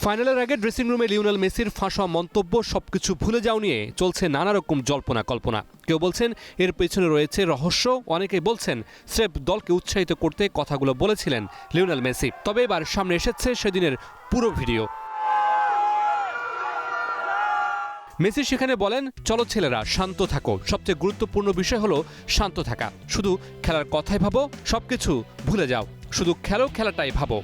ফাইনালের আগে ড্রেসিং রুমে লিওনেল মেসির ফাঁসা মন্তব্য সবকিছু ভুলে যাও নিয়ে চলছে নানা রকম জল্পনা কল্পনা। কেউ বলছেন এর পেছনে রয়েছে রহস্য, অনেকেই বলছেন স্রেফ দলকে উৎসাহিত করতে কথাগুলো বলেছিলেন লিওনেল মেসি। তবে এবার সামনে এসেছে সেদিনের পুরো ভিডিও। মেসি সেখানে বলেন, চলো ছেলেরা শান্ত থাকো, সবচেয়ে গুরুত্বপূর্ণ বিষয় হলো শান্ত থাকা, শুধু খেলার কথাই ভাবো, সবকিছু ভুলে যাও, শুধু খেলাটাই ভাবো।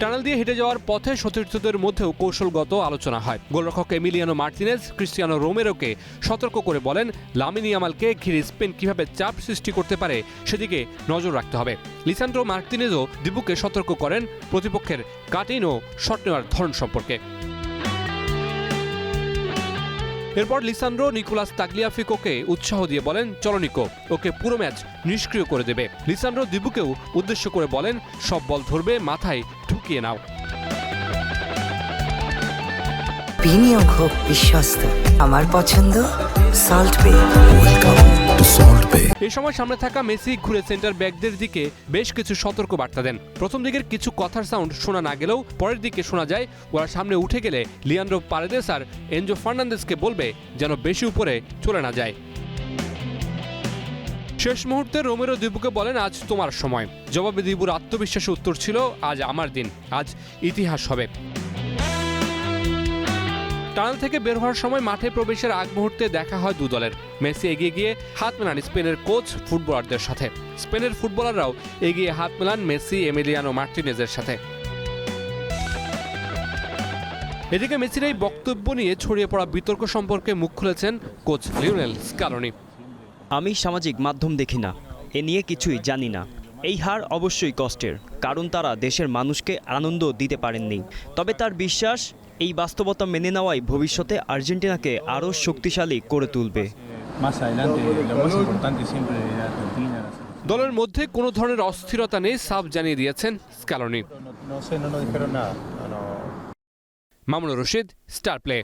টানেল দিয়ে হেঁটে যাওয়ার পথে সতীর্থদের মধ্যেও কৌশলগত আলোচনা হয়। গোলরক্ষক এমিলিয়ানো মার্তিনেজ ক্রিস্টিয়ানো রোমেরোকে সতর্ক করে বলেন, লামিন ইয়ামালকে ঘিরে স্পেন কিভাবে চাপ সৃষ্টি করতে পারে সেদিকে নজর রাখতে হবে। লিসান্ড্রো মার্তিনেজও দিবুকে সতর্ক করেন প্রতিপক্ষের কাটিং ও শট নেওয়ার ধরন সম্পর্কে। এরপর লিসান্ড্রো নিকোলাস তাগলিয়াফিকোকে উৎসাহ দিয়ে বলেন, চলো নিকো, ওকে পুরো ম্যাচ নিষ্ক্রিয় করে দেবে। লিসান্ড্রো দিবুকেও উদ্দেশ্য করে বলেন, সব বল ধরবে, মাথায় ঢুকিয়ে নাও। বিনিয়োগ হোক বিশ্বস্ত, আমার পছন্দ সল্ট বে। এই সময় সামনে থাকা মেসি ঘুরে সেন্টার ব্যাকদের দিকে বেশ কিছু সতর্ক বার্তা দেন। প্রথম দিকের কিছু কথার সাউন্ড শোনা না গেলেও পরের দিকে শোনা যায় ওরা সামনে উঠে গেলে লিয়ান্ড্রো পারেদেস আর এনজো ফার্নান্দেসকে বলবে যেন বেশি উপরে চলে না যায়। শেষ মুহূর্তে রোমেরো দিবুকে বলেন, আজ তোমার সময়। জবাবে দিবুর আত্মবিশ্বাসী উত্তর ছিল, আজ আমার দিন, আজ ইতিহাস হবে। টানেল থেকে বের হওয়ার সময় মাঠে প্রবেশের আগ মুহূর্তে দেখা হয় দু দলের। মেসি এগিয়ে গিয়ে হাত মেলান স্পেনের কোচ ফুটবলারদের সাথে, স্পেনের ফুটবলাররাও এগিয়ে হাত মেলান মেসি এমিলিয়ানো মার্টিনেজের সাথে। এদিকে মেসির এই বক্তব্য নিয়ে ছড়িয়ে পড়া বিতর্ক সম্পর্কে মুখ খুলেছেন কোচ লিওনেল স্কালোনি। আমি সামাজিক মাধ্যম দেখি না, এ নিয়ে কিছুই জানি না। এই হার অবশ্যই কষ্টের, কারণ তারা দেশের মানুষকে আনন্দ দিতে পারেননি। তবে তার বিশ্বাস, এই বাস্তবতা মেনে নেওয়াই ভবিষ্যতে আর্জেন্টিনাকে আরও শক্তিশালী করে তুলবে। দলের মধ্যে কোনো ধরনের অস্থিরতা নেই, সাফ জানিয়ে দিয়েছেন Scaloni. Mamunur Rashid, star play.